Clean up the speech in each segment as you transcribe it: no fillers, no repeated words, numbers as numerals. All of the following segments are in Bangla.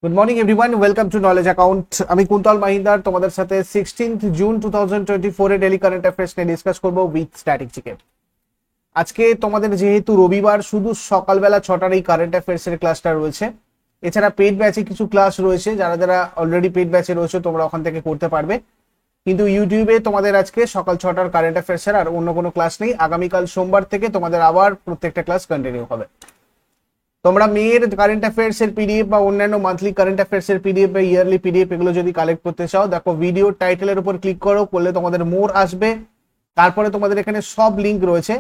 Good morning everyone, welcome to knowledge account. আমি কুন্তল মাহিন্দার তোমাদের সাথে 16 জুন 2024 এ ডেলি কারেন্ট অ্যাফেয়ার্স নিয়ে ডিসকাস করবো উইথ স্ট্যাটিস্টিকে। আজকে তোমাদের যেহেতু রবিবার, শুধু সকালবেলা 6টার এই কারেন্ট অ্যাফেয়ার্স এর ক্লাসটা রয়েছে। এছাড়া পেড ব্যাচে কিছু ক্লাস রয়েছে, যারা যারা অলরেডি পেড ব্যাচে রয়েছে তোমরা ওখান থেকে করতে পারবে। কিন্তু ইউটিউবে তোমাদের আজকে সকাল 6টার কারেন্ট অ্যাফেয়ার্স এর আর অন্য কোনো ক্লাস নেই। আগামীকাল সোমবার থেকে তোমাদের আবার প্রত্যেকটা ক্লাস কন্টিনিউ হবে। তোমরা মেয়ের কারেন্ট অ্যাফেয়ার্স এর পিডিএফ বা অন্যান্য মান্থলি কারেন্ট অ্যাফেয়ার্স এর পিডিএফ বা ইয়ারলি পিডিএফ এগুলো যদি কালেক্ট করতে চাও, দেখো ভিডিও টাইটেলের উপর ক্লিক করলে তোমাদের মোর আসবে। তারপরে তোমাদের এখানে সব লিঙ্ক রয়েছে,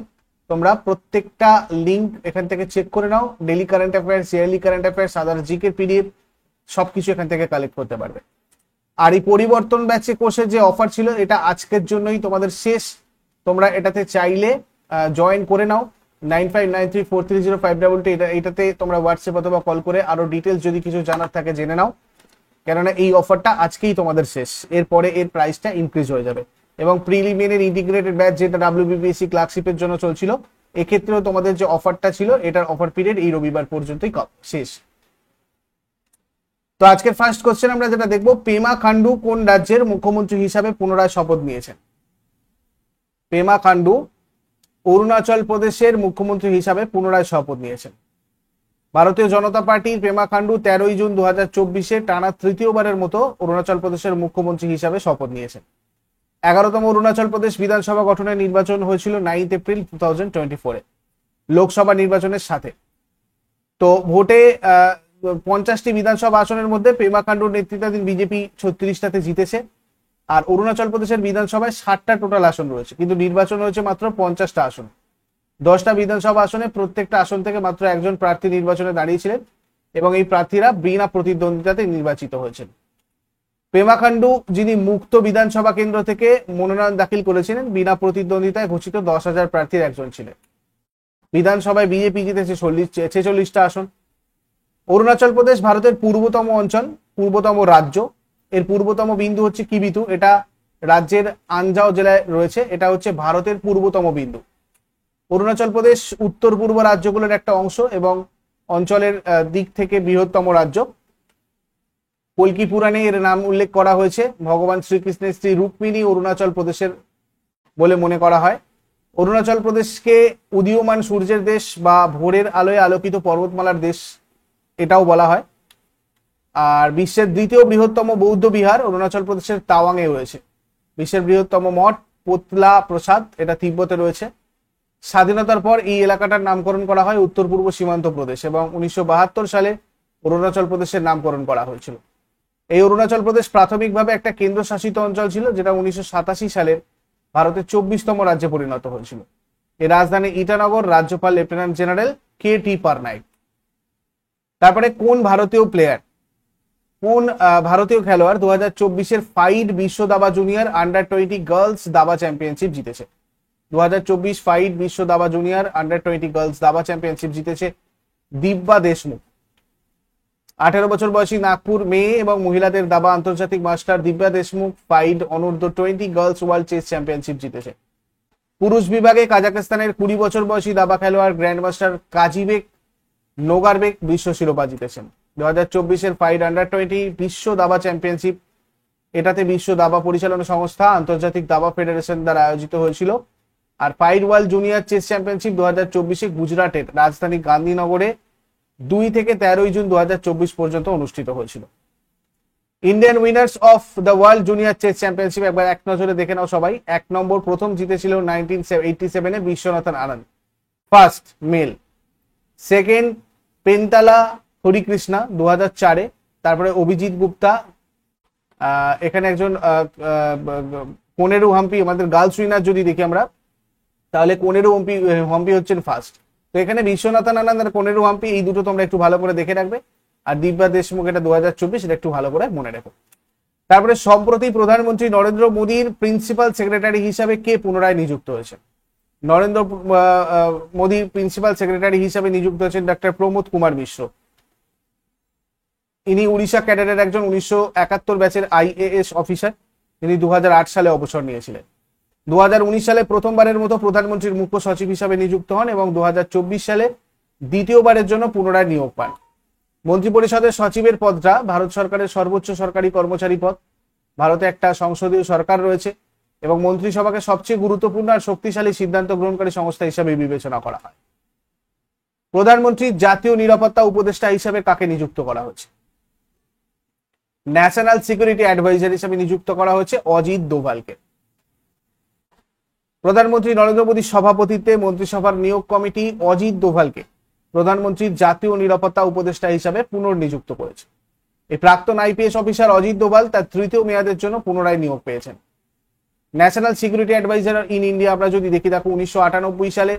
তোমরা প্রত্যেকটা লিঙ্ক এখান থেকে চেক করে নাও। Daily current affairs, yearly current affairs, other GK PDF সবকিছু এখান থেকে কালেক্ট করতে পারবে। আর এই পরিবর্তন ব্যাচে কোর্সের যে অফার ছিল, এটা আজকের জন্যই তোমাদের শেষ। তোমরা এটাতে চাইলে জয়েন করে নাও। 9593430522 এটাতে তোমরা হোয়াটসঅ্যাপ অথবা কল করে আরো ডিটেলস যদি কিছু জানার থাকে জেনে নাও, কেননা এই অফারটা আজকেই তোমাদের শেষ। এরপরে এর প্রাইসটা ইনক্রিজ হয়ে যাবে। এবং প্রিলিমিনারি ইন্টিগ্রেটেড ব্যাচ যেটা ডাব্লিউবিপিএসসি ক্লার্কশিপের জন্য চলছিল, এক্ষেত্রেও তোমাদের যে অফারটা ছিল, এটার অফার পিরিয়ড এই রবিবার পর্যন্তই শেষ। তো আজকের ফার্স্ট কোশ্চেন আমরা যেটা দেখবো, পেমা খান্ডু কোন রাজ্যের মুখ্যমন্ত্রী হিসাবে পুনরায় শপথ নিয়েছেন? পেমা খান্ডু অরুণাচল প্রদেশের মুখ্যমন্ত্রী হিসাবে পুনরায় শপথ নিয়েছেন। ভারতীয় জনতা পার্টির পেমা খান্ডু 13 জুন 2024 টানা তৃতীয়বারের মতো অরুণাচল প্রদেশের মুখ্যমন্ত্রী হিসাবে শপথ নিয়েছেন। 11তম অরুণাচল প্রদেশ বিধানসভা গঠনের নির্বাচন হয়েছিল 9 এপ্রিল 2024 লোকসভা নির্বাচনের সাথে। তো ভোটে 50টি বিধানসভা আসনের মধ্যে পেমা খান্ডুর নেতৃত্বাধীন বিজেপি 36টাতে জিতেছে। আর অরুণাচল প্রদেশের বিধানসভায় 60টা টোটাল আসন রয়েছে, কিন্তু নির্বাচন হয়েছে মাত্র 50টা আসন। 10টা বিধানসভা আসনে প্রত্যেকটা আসন থেকে মাত্র একজন প্রার্থী নির্বাচনে দাঁড়িয়েছিলেন এবং এই প্রার্থীরা বিনা প্রতিদ্বন্দ্বিতাতে নির্বাচিত হয়েছেন। পেমা খান্ডু, যিনি মুক্ত বিধানসভা কেন্দ্র থেকে মনোনয়ন দাখিল করেছিলেন, বিনা প্রতিদ্বন্দ্বিতায় ঘোষিত 10,000 প্রার্থীর একজন ছিলেন। বিধানসভায় বিজেপি জিতেছে 46টা আসন। অরুণাচল প্রদেশ ভারতের পূর্বতম অঞ্চল, পূর্বতম রাজ্য। এর পূর্বতম বিন্দু হচ্ছে কিবিতু, এটা রাজ্যের আনজাও জেলায় রয়েছে। এটা হচ্ছে ভারতের পূর্বতম বিন্দু। অরুণাচল প্রদেশ উত্তর পূর্ব রাজ্যগুলোর একটা অংশ এবং অঞ্চলের দিক থেকে বৃহত্তম রাজ্য। কল্কি পুরাণে এর নাম উল্লেখ করা হয়েছে। ভগবান শ্রীকৃষ্ণের স্ত্রী রুক্মিণী অরুণাচল প্রদেশের বলে মনে করা হয়। অরুণাচল প্রদেশকে উদীয়মান সূর্যের দেশ বা ভোরের আলোয় আলোকিত পর্বতমালার দেশ এটাও বলা হয়। আর বিশ্বের দ্বিতীয় বৃহত্তম বৌদ্ধ বিহার অরুণাচল প্রদেশের তাওয়াংয়ে রয়েছে। বিশ্বের বৃহত্তম মঠ পোতলা প্রসাদ, এটা তিব্বতে রয়েছে। স্বাধীনতার পর এই এলাকাটার নামকরণ করা হয় উত্তর পূর্ব সীমান্ত প্রদেশ এবং 1972 সালে অরুণাচল প্রদেশের নামকরণ করা হয়েছিল। এই অরুণাচল প্রদেশ প্রাথমিকভাবে একটা কেন্দ্রশাসিত অঞ্চল ছিল, যেটা 1987 সালে ভারতের 24তম রাজ্যে পরিণত হয়েছিল। এর রাজধানী ইটানগর। রাজ্যপাল লেফটেন্যান্ট জেনারেল KT পারনাইক। তারপরে কোন ভারতীয় খেলোয়াড় 2024 ফাইড বিশ্ব দাবা জুনিয়র আন্ডার-20 গার্লস দাবা চ্যাম্পিয়নশিপ জিতেছে? 2024 ফাইড বিশ্ব দাবা জুনিয়র আন্ডার-20 গার্লস দাবা চ্যাম্পিয়নশিপ জিতেছে দিব্যা দেশমুখ। 18 বছর বয়সী নাগপুর মেয়ে এবং মহিলাদের দাবা আন্তর্জাতিক মাস্টার দিব্যা দেশমুখ ফাইড অনূর্ধ্ব 20 গার্লস ওয়ার্ল্ড চেস চ্যাম্পিয়নশিপ জিতেছে। পুরুষ বিভাগে কাজাকিস্তানের 20 বছর বয়সী দাবা খেলোয়াড় গ্র্যান্ড মাস্টার কাজিবেক নোগারবেক বিশ্ব শিরোপা জিতেছেন। 2024 ফাইড আন্ডার-20 বিশ্ব দাবা চ্যাম্পিয়নশিপ, এটাতে বিশ্ব দাবা পরিচালনা সংস্থা আন্তর্জাতিক দাবা ফেডারেশন দ্বারা আয়োজিত হয়েছিল। আর ফাইড ওয়ার্ল্ড জুনিয়র চেস চ্যাম্পিয়নশিপ 2024 গুজরাটের রাজধানী গান্ধীনগরে 2 থেকে 13 জুন 2024 পর্যন্ত অনুষ্ঠিত হয়েছিল। Indian winners of the world junior chess championship একবার এক নজরে দেখে নাও সবাই। 1 নম্বর প্রথম জিতেছিল 1987 Viswanathan Anand, first mail. Second পেন্তালা Harikrishna 2004। তারপরে অভিজিৎ গুপ্তা, এখানে একজন কোনেরু হাম্পি। আমাদের গার্লস উইনার যদি দেখি আমরা, তাহলে কোনেরু হাম্পি হচ্ছেন ফার্স্ট। তো এখানে বিশ্বনাথন আনন্দ আর কোনেরু হাম্পি, এই দুটো তোমরা একটু ভালো করে দেখে রাখবে। আর দিব্যা দেশমুখ, এটা 2024, এটা একটু ভালো করে মনে রেখো। তারপরে সম্প্রতি প্রধানমন্ত্রী নরেন্দ্র মোদীর প্রিন্সিপাল সেক্রেটারি হিসাবে কে পুনরায় নিযুক্ত হয়েছে? নরেন্দ্র মোদীর প্রিন্সিপাল সেক্রেটারি হিসাবে নিযুক্ত হয়েছেন ডক্টর প্রমোদ কুমার মিশ্র। ইনি উড়িষ্যা ক্যাডারের একজন 1971 ব্যাচের IAS অফিসার। তিনি 2008 সালে অবসর নিয়েছিলেন। 2019 সালে প্রথমবারের মতো প্রধানমন্ত্রীর মুখ্য সচিব হিসাবে নিযুক্ত হন এবং 2024 সালে দ্বিতীয়বারের জন্য পুনরায় নিয়োগ পান। মন্ত্রিপরিষদের সচিবের পদটা ভারত সরকারের সর্বোচ্চ সরকারি কর্মচারী পদ। ভারতে একটা সংসদীয় সরকার রয়েছে এবং মন্ত্রিসভাকে সবচেয়ে গুরুত্বপূর্ণ আর শক্তিশালী সিদ্ধান্ত গ্রহণকারী সংস্থা হিসাবে বিবেচনা করা হয়। প্রধানমন্ত্রীর জাতীয় নিরাপত্তা উপদেষ্টা হিসাবে কাকে নিযুক্ত করা হয়েছে? ন্যাশনাল সিকিউরিটি অ্যাডভাইজার হিসেবে নিযুক্ত করা হয়েছে অজিত দোভালকে। প্রধানমন্ত্রী নরেন্দ্র মোদীর সভাপতিত্বে মন্ত্রিসভার নিয়োগ কমিটি অজিত দোভালকে প্রধানমন্ত্রীর জাতীয় নিরাপত্তা উপদেষ্টা হিসাবে পুনর্নিযুক্ত করেছে। এই প্রাক্তন আইপিএস অফিসার অজিত দোভাল তার তৃতীয় মেয়াদের জন্য পুনরায় নিয়োগ পেয়েছেন। National security advisor in India আমরা যদি দেখি, দেখো 1998 সালে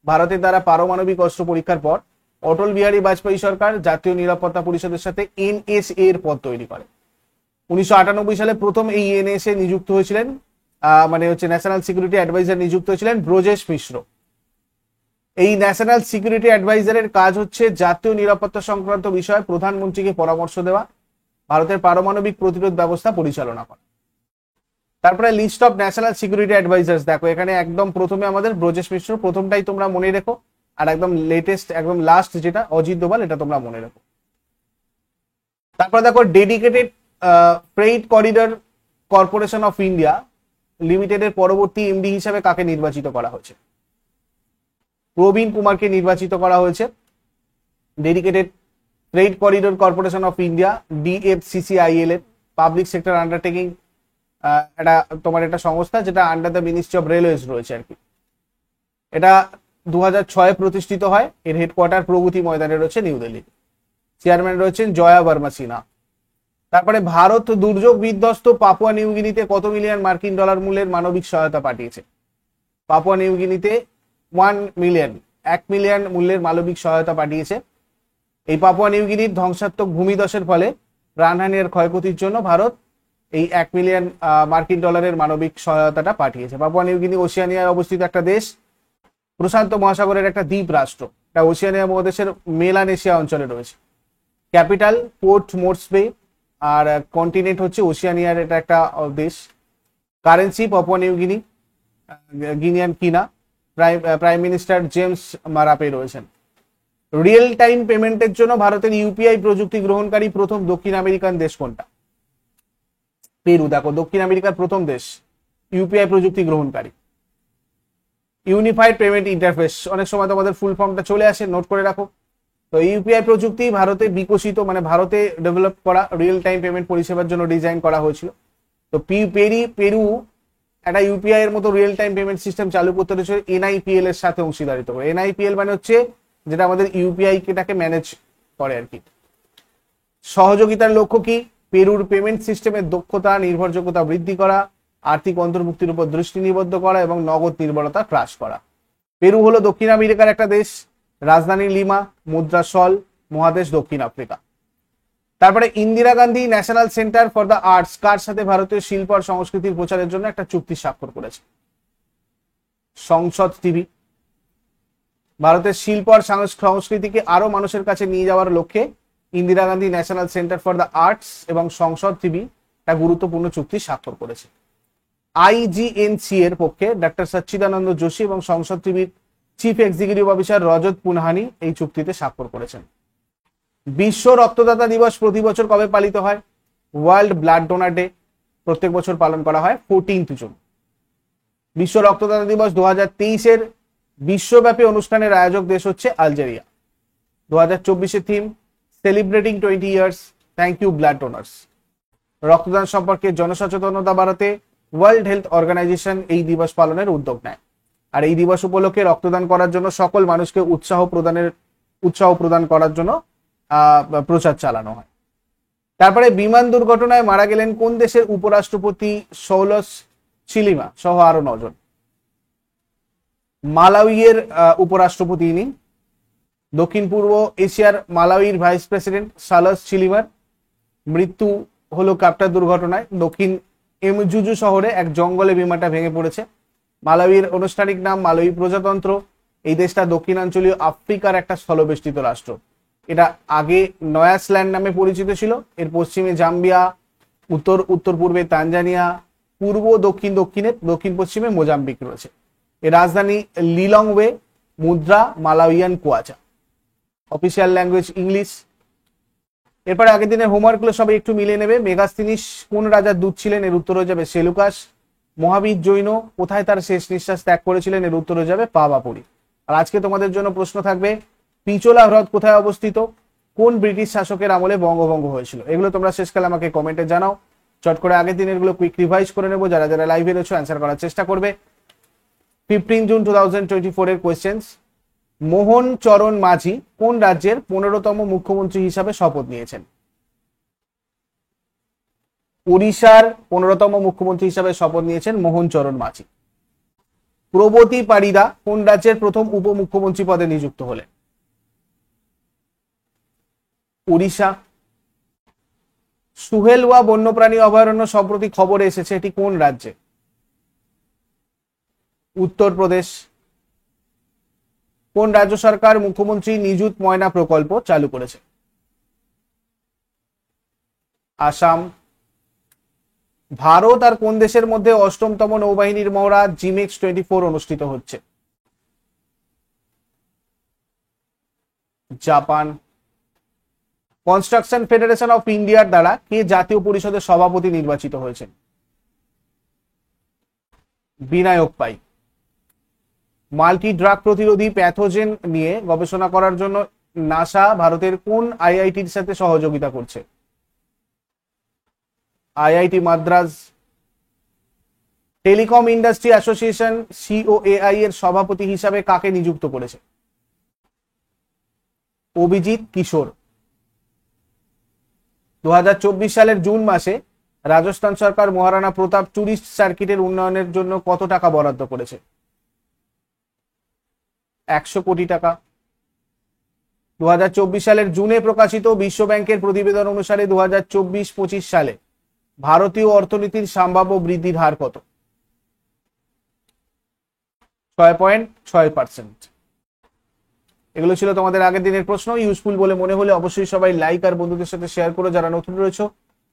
ভারতের দ্বারা পারমাণবিক অস্ত্র পরীক্ষার পর অটল বিহারী বাজপেয়ী সরকার জাতীয় নিরাপত্তা পরিষদের সাথে এনএসএ এর পদ তৈরি করে। 1998 সালে প্রথম এই এনএসএ নিযুক্ত হয়েছিলেন, ন্যাশনাল সিকিউরিটি অ্যাডভাইজার নিযুক্ত হয়েছিলেন ব্রজেশ মিশ্র। এই ন্যাশনাল সিকিউরিটি অ্যাডভাইজারের কাজ হচ্ছে জাতীয় নিরাপত্তা সংক্রান্ত বিষয়ে প্রধানমন্ত্রীকে পরামর্শ দেওয়া, ভারতের পারমাণবিক প্রতিরোধ ব্যবস্থা পরিচালনা করা। তারপরে list of national security advisers দেখো, এখানে একদম প্রথমে আমাদের ব্রজেশ মিশ্র, প্রথমটাই তোমরা মনে রেখো, আর একদম লেটেস্ট একদম লাস্ট যেটা অজিত দোভাল, এটা তোমরা মনে রেখো। তারপরে দেখো dedicated freight corridor corporation of India লিমিটেডের পরবর্তী এমডি হিসেবে কাকে নির্বাচিত করা হয়েছে? প্রবীণ কুমারকে নির্বাচিত করা হয়েছে। Dedicated freight corridor corporation of India DFCCIL এর পাবলিক সেক্টর আন্ডারটেকিং, এটা তোমার একটা সংস্থা যেটা under the ministry of railways রয়েছে আর কি। এটা 2006 প্রতিষ্ঠিত হয়। এর হেডকোয়ার্টার প্রগতি ময়দানে রয়েছে নিউ দিল্লি। চেয়ারম্যান রয়েছেন জয়া বর্মা সিনহা। তারপরে ভারত দুর্যোগ বিধ্বস্ত পাপুয়া নিউগিনিতে কত মিলিয়ন মার্কিন ডলার মূল্যের মানবিক সহায়তা পাঠিয়েছে? পাপুয়া নিউগিনিতে 1 মিলিয়ন মূল্যের মানবিক সহায়তা পাঠিয়েছে। এই পাপুয়া নিউগিনির ধ্বংসাত্মক ভূমিধসের ফলে প্রাণহানি আর ক্ষয়ক্ষতির জন্য ভারত এই 1 মিলিয়ন মার্কিন ডলারের মানবিক সহায়তাটা পাঠিয়েছে। পাপুয়া নিউগিনি ওশিয়ানিয়ায় অবস্থিত একটা দেশ, প্রশান্ত মহাসাগরের একটা দ্বীপ রাষ্ট্র। এটা ওশিয়ানিয়া মহাদেশের মেলানেশিয়া অঞ্চলে রয়েছে। ক্যাপিটাল পোর্ট মোর্সবে, আর কন্টিনেন্ট হচ্ছে ওশিয়ানিয়ার এটা একটা দেশ। কারেন্সি পাপুয়া নিউগিনি গিনিয়ান কিনা। প্রাইম মিনিস্টার জেমস মারাপে রয়েছেন। রিয়েল টাইম পেমেন্টের জন্য ভারতের ইউপিআই প্রযুক্তি গ্রহণকারী প্রথম দক্ষিণ আমেরিকান দেশ কোনটা? পেরু। দেখো দক্ষিণ আমেরিকার প্রথম দেশ ইউপিআই প্রযুক্তি গ্রহণকারী। ইউনিফাইড পেমেন্ট ইন্টারফেস, অনেক সময় তোমাদের ফুল ফর্মটা চলে আসে, নোট করে রাখো। তো ইউপিআই প্রযুক্তি ভারতে বিকশিত, ভারতে ডেভেলপ করা রিয়েল টাইম পেমেন্ট পরিষেবার জন্য ডিজাইন করা হয়েছিল। তো পেরু একটা ইউপিআই এর মতো রিয়েল টাইম পেমেন্ট সিস্টেম চালু করতে হয়েছে NIPL এর সাথে অংশীদারিত্ব করে। NIPL মানে হচ্ছে যেটা আমাদের ইউপিআই কেটাকে ম্যানেজ করে আর কি। সহযোগিতার লক্ষ্য কি? পেরুর পেমেন্ট সিস্টেমের দক্ষতা নির্ভরযোগ্যতা বৃদ্ধি করা, আর্থিক অন্তর্ভুক্তির উপর দৃষ্টি নিবদ্ধ করা এবং নগদ নির্ভরতা হ্রাস করা। পেরু হলো দক্ষিণ আমেরিকার একটা দেশ। রাজধানী লিমা, মুদ্রা সল, মহাদেশ দক্ষিণ আফ্রিকা। তারপরে Indira Gandhi national centre for the arts কার সাথে ভারতীয় শিল্প আর সংস্কৃতির প্রচারের জন্য একটা চুক্তি স্বাক্ষর করেছে? সংসদ টিভি। ভারতের শিল্প আর সংস্কৃতিকে আরো মানুষের কাছে নিয়ে যাওয়ার লক্ষ্যে Indira Gandhi national centre for the arts এবং সংসদ টিভি একটা গুরুত্বপূর্ণ চুক্তি স্বাক্ষর করেছে। IGNC এর পক্ষে ডক্টর সচ্চিদানন্দ যোশী এবং সংসদ টিভির চিফ এক্সিকিউটিভ অফিসার রজত পুনহানি এই চুক্তিতে স্বাক্ষর করেছেন। বিশ্ব রক্তদাতা দিবস প্রতি বছর কবে পালিত হয়? ওয়ার্ল্ড ব্লাড ডোনার ডে প্রত্যেক বছর পালন করা হয় 14 জুন। বিশ্ব রক্তদাতা দিবস 2023 বিশ্বব্যাপী অনুষ্ঠানের আয়োজক দেশ হচ্ছে Algeria. 2024 theme celebrating 20 years, thank you blood donors. রক্তদান সম্পর্কে জনসচেতনতা বাড়াতে ওয়ার্ল্ড হেলথ অর্গানাইজেশন এই দিবস পালনের উদ্যোগ নেয়। আর এই দিবস উপলক্ষে রক্তদান করার জন্য সকল মানুষকে উৎসাহ প্রদান করার জন্য প্রচার চালানো হয়। তারপরে বিমান দুর্ঘটনায় মারা গেলেন কোন দেশের উপরাষ্ট্রপতি সৌলস চিলিমা সহ আরো 9 জন? মালাউইয়ের উপরাষ্ট্রপতি ইনি। দক্ষিণ পূর্ব এশিয়ার মালাউইর ভাইস প্রেসিডেন্ট সালস চিলিমার মৃত্যু হলো কাপ্টার দুর্ঘটনায়। দক্ষিণ এমজুজু শহরে এক জঙ্গলে বিমানটা ভেঙে পড়েছে। মালাউইর আনুষ্ঠানিক নাম মালাউই প্রজাতন্ত্র। এই দেশটা দক্ষিণাঞ্চলীয় আফ্রিকার একটা স্থলবেষ্টিত রাষ্ট্র। এটা আগে নয়াসল্যান্ড নামে পরিচিত ছিল। এর পশ্চিমে জাম্বিয়া, উত্তর পূর্বে তানজানিয়া, পূর্ব দক্ষিণ পশ্চিমে মোজাম্বিক রয়েছে। এর রাজধানী লিলংওয়ে। মুদ্রা Malawian kwacha. Official language English. এরপরে আগের দিনের হোমওয়ার্ক গুলো সবাই একটু মিলিয়ে নেবে। মেগাস্তিনিস কোন রাজার দূত ছিলেন? এর উত্তর হয়ে যাবে সেলুকাস। মহাবীর জৈন কোথায় তার শেষ নিঃশ্বাস ত্যাগ করেছিলেন? এর উত্তর হয়ে যাবে পাওয়াপুরী। আর আজকে তোমাদের জন্য প্রশ্ন থাকবে, পিচোলা হ্রদ কোথায় অবস্থিত? কোন ব্রিটিশ শাসকের আমলে বঙ্গভঙ্গ হয়েছিল? এগুলো তোমরা শেষকালে আমাকে কমেন্টে জানাও। চট করে আগের দিনের গুলো কুইক রিভাইজ করে নেবো। যারা যারা লাইভে রয়েছে অ্যান্সার করার চেষ্টা করবে। 15 জুন 2024 এর কোয়েশ্চেন্স, মোহন চরণ মাঝি কোন রাজ্যের 15তম মুখ্যমন্ত্রী হিসাবে শপথ নিয়েছেন? ওড়িশার 15তম মুখ্যমন্ত্রী হিসাবে শপথ নিয়েছেন মোহন চরণ মাঝি। প্রবতী পারিদা কোন রাজ্যের প্রথম উপমুখ্যমন্ত্রী পদে নিযুক্ত হলেন? ওড়িশা। সুহেলওয়া বন্যপ্রাণী অভয়ারণ্য সম্প্রতি খবরে এসেছে, এটি কোন রাজ্যে? উত্তরপ্রদেশ। কোন রাজ্য সরকার মুখ্যমন্ত্রী নিযুত ময়না প্রকল্প চালু করেছে? আসাম। ভারত আর কোন দেশের মধ্যে 8তম নৌবাহিনীর মহড়া জিমেক্স 24 অনুষ্ঠিত হচ্ছে? জাপান। কনস্ট্রাকশন ফেডারেশন অফ ইন্ডিয়ার দ্বারা কে জাতীয় পরিষদের সভাপতি নির্বাচিত হয়েছেন? বিনায়ক পাই। মাল্টি ড্রাগ প্রতিরোধী প্যাথোজেন নিয়ে গবেষণা করার জন্য নাসা ভারতের কোন আইআইটির সাথে সহযোগিতা করছে? IIT Madras. Telecom industry association COAI এর সভাপতি হিসাবে কাকে নিযুক্ত করেছে? অভিজিৎ কিশোর। 2024 সালের জুন মাসে রাজস্থান সরকার মহারানা প্রতাপ টুরিস্ট সার্কিটের উন্নয়নের জন্য কত টাকা বরাদ্দ করেছে? 100 কোটি টাকা। 2024 সালের জুনে প্রকাশিত বিশ্ব ব্যাংকের প্রতিবেদন অনুসারে 2024-25 সালে ভারতীয় অর্থনীতির সম্ভাব্য বৃদ্ধির হার কত? 6.6%। এগুলো ছিল তোমাদের আগের দিনের প্রশ্ন। ইউজফুল বলে মনে হলে অবশ্যই সবাই লাইক আর বন্ধুদের সাথে শেয়ার করো যারা নতুন রয়েছে।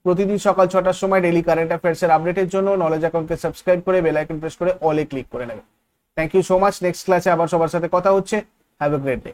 প্রতিদিন সকাল 6টার সময় ডেইলি কারেন্ট অ্যাফেয়ার্স এর আপডেটের জন্য নলেজ অ্যাকাউন্টকে সাবস্ক্রাইব করে বেল আইকন প্রেস করে অলে ক্লিক করে নেবে। Thank you so much. Next ক্লাসে আবার সবার সাথে কথা হচ্ছে। Have a great day.